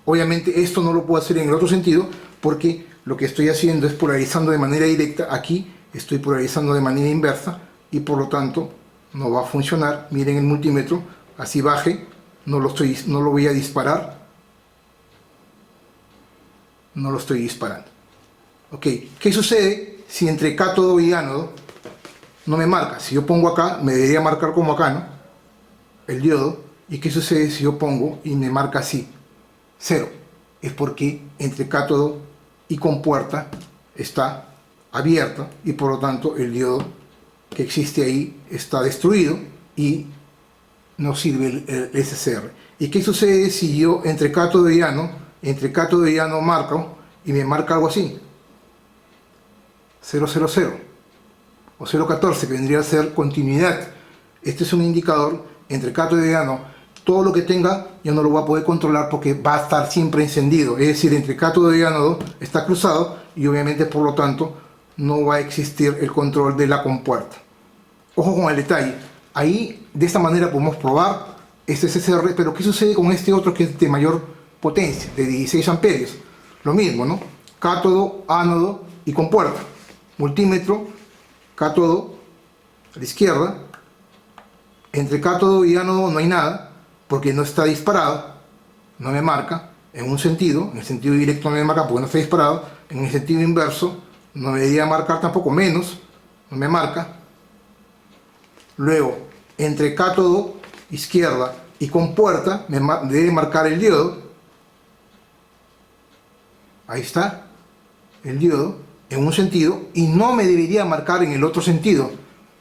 Obviamente esto no lo puedo hacer en el otro sentido porque lo que estoy haciendo es polarizando de manera directa. Aquí estoy polarizando de manera inversa y por lo tanto no va a funcionar. Miren el multímetro, así baje, no lo voy a disparar. No lo estoy disparando. Ok, ¿qué sucede si entre cátodo y ánodo no me marca? Si yo pongo acá, me debería marcar como acá, ¿no? El diodo. ¿Y qué sucede si yo pongo y me marca así? 0. Es porque entre cátodo y compuerta está abierto y por lo tanto el diodo que existe ahí está destruido y no sirve el SCR. ¿Y qué sucede si yo entre cátodo y ánodo marco y me marca algo así? 000 o 014, que vendría a ser continuidad. Este es un indicador entre cátodo y ánodo. Todo lo que tenga yo no lo voy a poder controlar porque va a estar siempre encendido. Es decir, entre cátodo y ánodo está cruzado y obviamente por lo tanto no va a existir el control de la compuerta. Ojo con el detalle. Ahí de esta manera podemos probar Este es SR, pero ¿qué sucede con este otro que es de mayor potencia, de 16 amperios? Lo mismo, ¿no? Cátodo, ánodo y compuerta. Multímetro, cátodo a la izquierda. Entre cátodo y ánodo no hay nada, porque no está disparado, no me marca en un sentido, en el sentido directo no me marca porque no está disparado, en el sentido inverso no me debería marcar tampoco, menos, no me marca. Luego, entre cátodo izquierda y compuerta me debe marcar el diodo. Ahí está el diodo en un sentido y no me debería marcar en el otro sentido.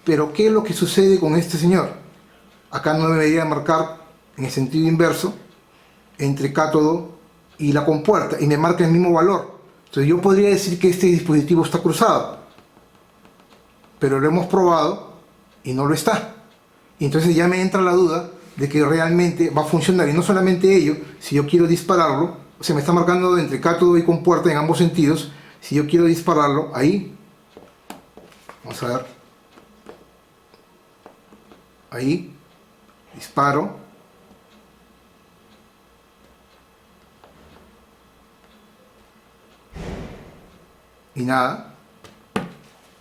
Pero ¿qué es lo que sucede con este señor? Acá no me debería marcar en el sentido inverso entre cátodo y la compuerta y me marca el mismo valor. Entonces yo podría decir que este dispositivo está cruzado, pero lo hemos probado y no lo está. Y entonces ya me entra la duda de que realmente va a funcionar. Y no solamente ello, si yo quiero dispararlo, o sea, me está marcando entre cátodo y compuerta en ambos sentidos. Si yo quiero dispararlo, ahí, vamos a ver, ahí, disparo, y nada,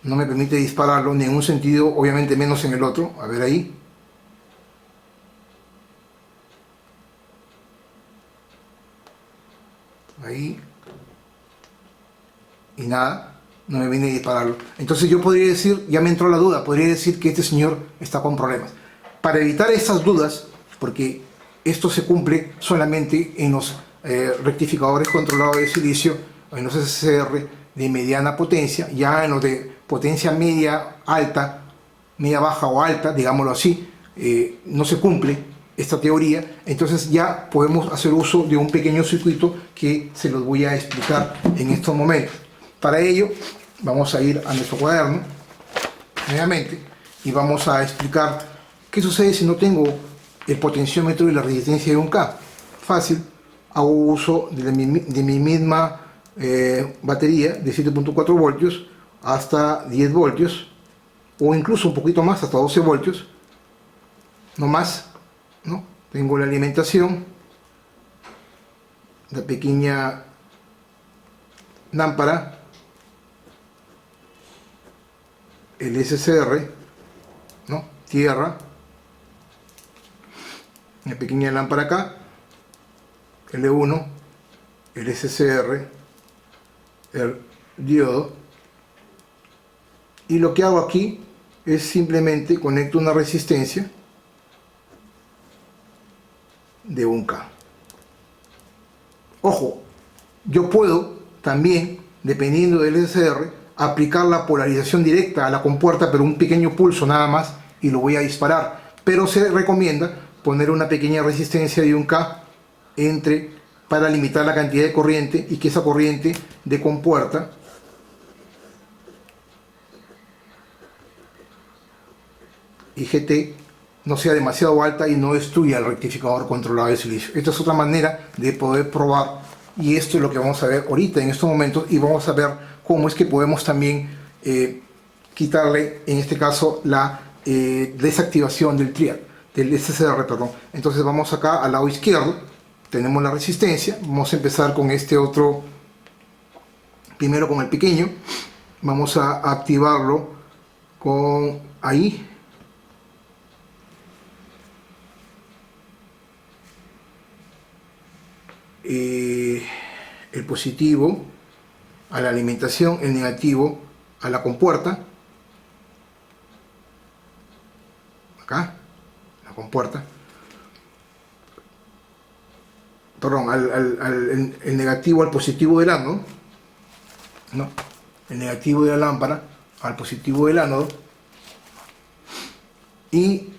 no me permite dispararlo ni en un sentido, obviamente menos en el otro. A ver ahí, ahí, y nada, no me viene a dispararlo. Entonces yo podría decir, ya me entró la duda, podría decir que este señor está con problemas. Para evitar esas dudas, porque esto se cumple solamente en los rectificadores controlados de silicio, en los SCR de mediana potencia, ya en los de potencia media, alta, media baja o alta, digámoslo así, no se cumple esta teoría. Entonces ya podemos hacer uso de un pequeño circuito que se los voy a explicar en estos momentos. Para ello vamos a ir a nuestro cuaderno nuevamente y vamos a explicar qué sucede si no tengo el potenciómetro y la resistencia de un K. Fácil, hago uso de mi misma batería de 7.4 voltios hasta 10 voltios o incluso un poquito más, hasta 12 voltios, no más, ¿no? Tengo la alimentación, la pequeña lámpara, el SCR, ¿no? Tierra, una pequeña lámpara acá, L1, el SCR, el diodo, y lo que hago aquí es simplemente conecto una resistencia de 1K. Ojo, yo puedo también, dependiendo del SCR, aplicar la polarización directa a la compuerta, pero un pequeño pulso nada más, y lo voy a disparar. Pero se recomienda poner una pequeña resistencia de 1K para limitar la cantidad de corriente y que esa corriente de compuerta y GT no sea demasiado alta y no destruya el rectificador controlado de silicio. Esta es otra manera de poder probar, y esto es lo que vamos a ver ahorita en estos momentos, y vamos a ver cómo es que podemos también quitarle, en este caso, la desactivación del trial, del SCR, perdón. Entonces vamos acá al lado izquierdo, tenemos la resistencia, vamos a empezar con este otro, primero con el pequeño, vamos a activarlo con ahí, el positivo a la alimentación, el negativo a la compuerta, acá, la compuerta, perdón, el negativo al positivo del ánodo, ¿no? El negativo de la lámpara al positivo del ánodo, y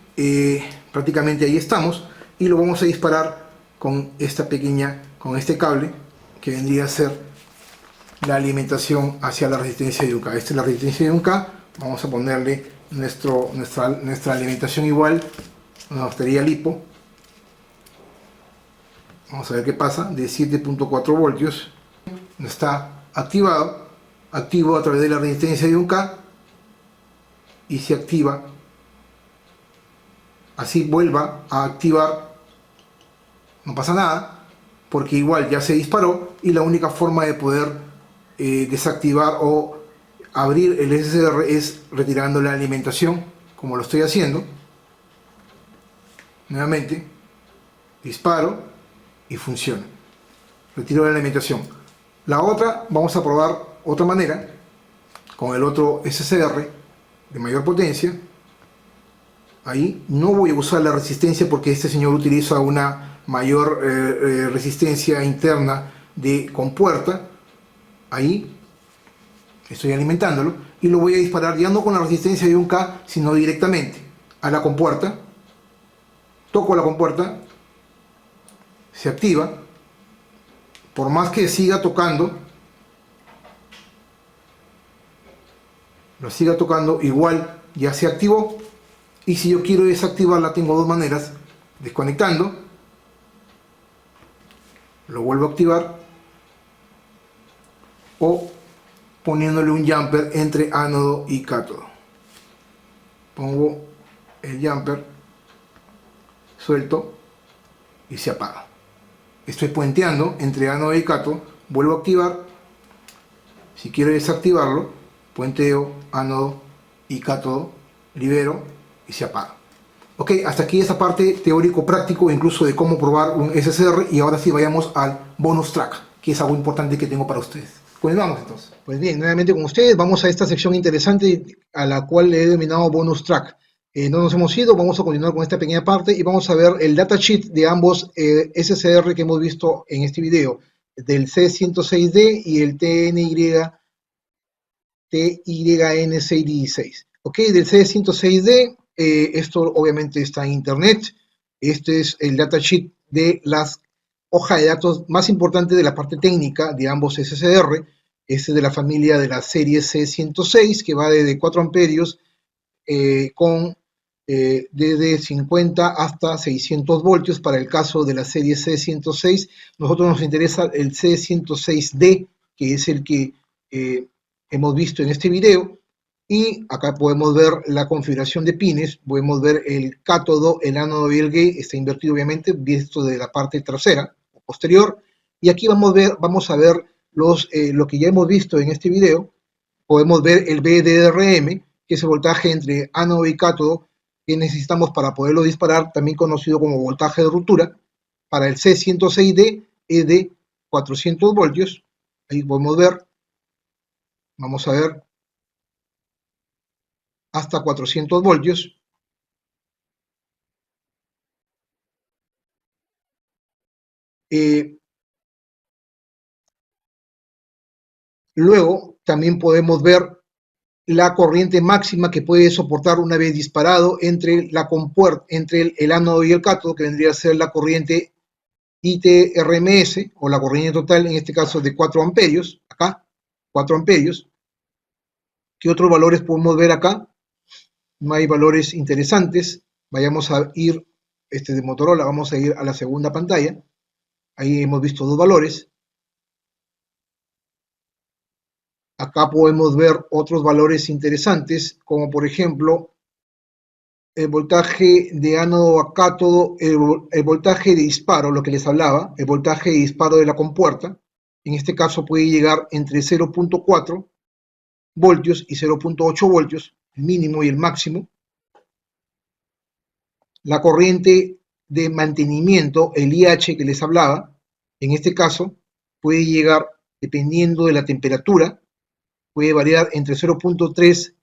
prácticamente ahí estamos, y lo vamos a disparar con esta pequeña, con este cable que vendría a ser la alimentación hacia la resistencia de 1K. Esta es la resistencia de 1K, vamos a ponerle nuestra alimentación igual, una batería LiPo. Vamos a ver qué pasa, de 7.4 voltios, está activado, activo a través de la resistencia de 1K, y se activa, así vuelva a activar No pasa nada, porque igual ya se disparó y la única forma de poder desactivar o abrir el SSR es retirando la alimentación, como lo estoy haciendo. Nuevamente, disparo y funciona. Retiro la alimentación. La otra, vamos a probar otra manera, con el otro SSR de mayor potencia. Ahí no voy a usar la resistencia porque este señor utiliza una mayor resistencia interna de compuerta. Ahí estoy alimentándolo y lo voy a disparar ya no con la resistencia de un K, sino directamente a la compuerta. Toco la compuerta, se activa. Por más que siga tocando, lo siga tocando, igual ya se activó. Y si yo quiero desactivarla, tengo dos maneras: desconectando, lo vuelvo a activar, o poniéndole un jumper entre ánodo y cátodo. Pongo el jumper, suelto y se apaga. Estoy puenteando entre ánodo y cátodo, vuelvo a activar. Si quiero desactivarlo, puenteo, ánodo y cátodo, libero y se apaga. Ok, hasta aquí esa parte teórico-práctico, incluso de cómo probar un SSR, y ahora sí vayamos al bonus track, que es algo importante que tengo para ustedes. Continuamos entonces. Pues bien, nuevamente con ustedes, vamos a esta sección interesante a la cual le he denominado bonus track. No nos hemos ido, vamos a continuar con esta pequeña parte y vamos a ver el datasheet de ambos SSR que hemos visto en este video, del C106D y el TYN616. Ok, del C106D, esto obviamente está en internet. Este es el datasheet de las hojas de datos más importantes de la parte técnica de ambos SSR. Este es de la familia de la serie C106, que va desde 4 amperios con desde 50 hasta 600 voltios. Para el caso de la serie C106, nosotros nos interesa el C106D, que es el que hemos visto en este video. Y acá podemos ver la configuración de pines, podemos ver el cátodo, el ánodo y el gate, está invertido obviamente, visto de la parte trasera o posterior. Y aquí vamos a ver lo que ya hemos visto en este video. Podemos ver el VDRM, que es el voltaje entre ánodo y cátodo que necesitamos para poderlo disparar, también conocido como voltaje de ruptura. Para el C106D es de 400 voltios. Ahí podemos ver, vamos a ver, hasta 400 voltios. Luego también podemos ver la corriente máxima que puede soportar una vez disparado entre entre el ánodo y el cátodo, que vendría a ser la corriente ITRMS, o la corriente total, en este caso de 4 amperios, acá, 4 amperios. ¿Qué otros valores podemos ver acá? No hay valores interesantes. Vayamos a ir, de Motorola, vamos a ir a la segunda pantalla. Ahí hemos visto dos valores. Acá podemos ver otros valores interesantes, como por ejemplo el voltaje de ánodo a cátodo, el voltaje de disparo, lo que les hablaba, el voltaje de disparo de la compuerta. En este caso puede llegar entre 0.4 voltios y 0.8 voltios, el mínimo y el máximo. La corriente de mantenimiento, el IH que les hablaba, en este caso puede llegar, dependiendo de la temperatura, puede variar entre 0.3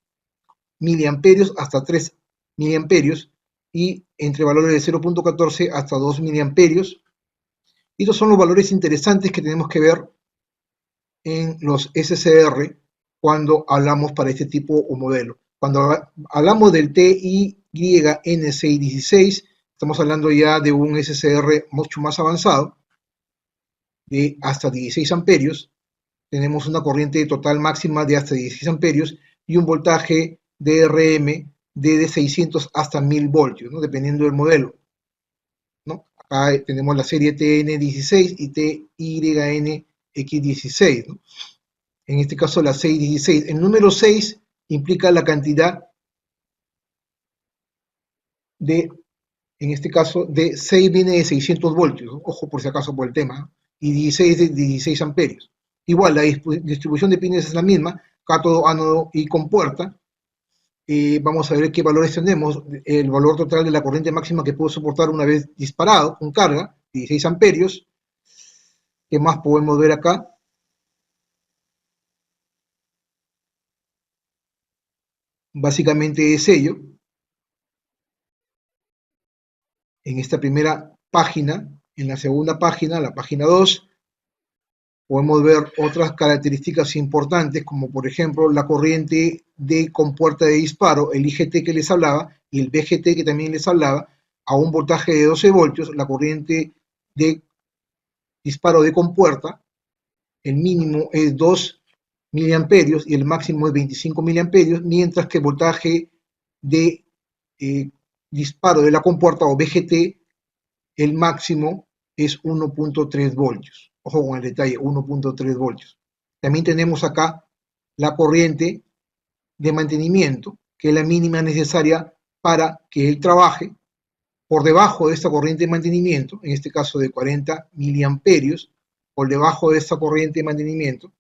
miliamperios hasta 3 miliamperios, y entre valores de 0.14 hasta 2 miliamperios. Y estos son los valores interesantes que tenemos que ver en los SCR cuando hablamos para este tipo o modelo. Cuando hablamos del TYN616, estamos hablando ya de un SCR mucho más avanzado, de hasta 16 amperios. Tenemos una corriente total máxima de hasta 16 amperios y un voltaje DRM de 600 hasta 1000 voltios, ¿no? Dependiendo del modelo, ¿no? Acá tenemos la serie TN16 y TYNX16, ¿no? En este caso la 616. El número 6 implica la cantidad de en este caso de 6 viene de 600 voltios, ¿no? Ojo por si acaso por el tema, y 16 de 16 amperios. Igual, la distribución de pines es la misma, cátodo, ánodo y compuerta. Vamos a ver qué valores tenemos. El valor total de la corriente máxima que puedo soportar una vez disparado con carga, 16 amperios. ¿Qué más podemos ver acá? Básicamente es ello. En esta primera página, en la segunda página, la página 2, podemos ver otras características importantes, como por ejemplo la corriente de compuerta de disparo, el IGT que les hablaba, y el BGT que también les hablaba, a un voltaje de 12 voltios, la corriente de disparo de compuerta, el mínimo es 2 miliamperios y el máximo es 25 miliamperios, mientras que el voltaje de disparo de la compuerta o BGT, el máximo es 1.3 voltios. Ojo con el detalle, 1.3 voltios. También tenemos acá la corriente de mantenimiento, que es la mínima necesaria para que él trabaje por debajo de esta corriente de mantenimiento, en este caso de 40 miliamperios, por debajo de esta corriente de mantenimiento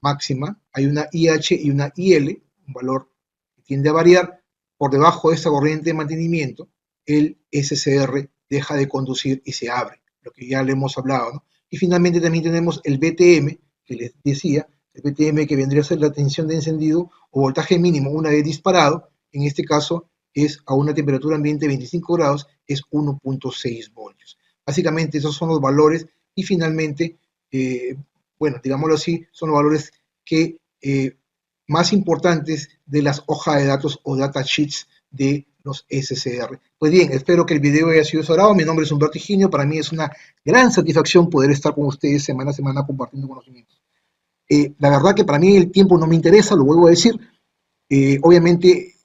máxima, hay una IH y una IL, un valor que tiende a variar. Por debajo de esta corriente de mantenimiento, el SCR deja de conducir y se abre, lo que ya le hemos hablado, ¿no? Y finalmente también tenemos el BTM, que les decía, el BTM que vendría a ser la tensión de encendido o voltaje mínimo una vez disparado, en este caso es a una temperatura ambiente de 25 grados, es 1.6 voltios. Básicamente esos son los valores y finalmente, bueno, digámoslo así, son los valores que más importantes de las hojas de datos o datasheets de los SCR. Pues bien, espero que el video haya sido de su agrado. Mi nombre es Humberto Higinio. Para mí es una gran satisfacción poder estar con ustedes semana a semana compartiendo conocimientos. La verdad que para mí el tiempo no me interesa, lo vuelvo a decir. Obviamente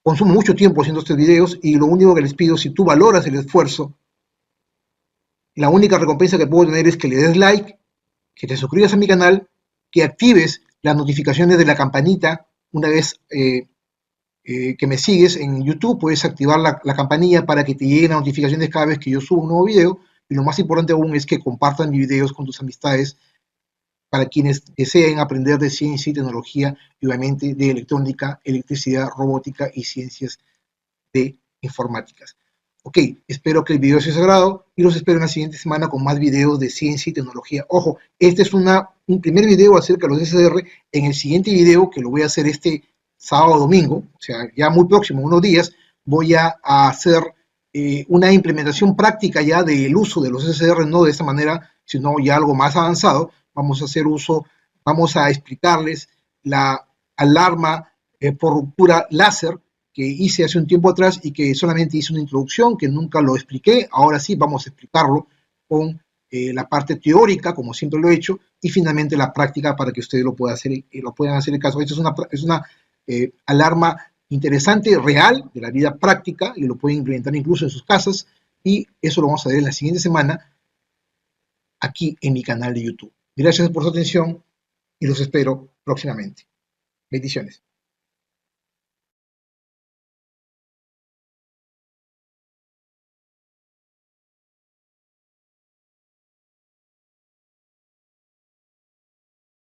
consumo mucho tiempo haciendo estos videos y lo único que les pido, si tú valoras el esfuerzo, la única recompensa que puedo tener es que le des like, que te suscribas a mi canal, que actives las notificaciones de la campanita. Una vez que me sigues en YouTube, puedes activar la campanilla para que te lleguen las notificaciones cada vez que yo subo un nuevo video. Y lo más importante aún es que compartan mis videos con tus amistades para quienes deseen aprender de ciencia y tecnología y obviamente de electrónica, electricidad, robótica y ciencias de informáticas. Ok, espero que el video sea sagrado y los espero en la siguiente semana con más videos de ciencia y tecnología. Ojo, este es un primer video acerca de los SDR. En el siguiente video, que lo voy a hacer este sábado o domingo, o sea, ya muy próximo, unos días, voy a hacer una implementación práctica ya del uso de los SDR, no de esta manera, sino ya algo más avanzado. Vamos a hacer uso, vamos a explicarles la alarma por ruptura láser que hice hace un tiempo atrás y que solamente hice una introducción, que nunca lo expliqué. Ahora sí vamos a explicarlo con la parte teórica, como siempre lo he hecho, y finalmente la práctica para que ustedes lo puedan hacer, lo puedan hacer en caso. Esto es una alarma interesante, real, de la vida práctica, y lo pueden implementar incluso en sus casas, y eso lo vamos a ver en la siguiente semana aquí en mi canal de YouTube. Gracias por su atención y los espero próximamente. Bendiciones.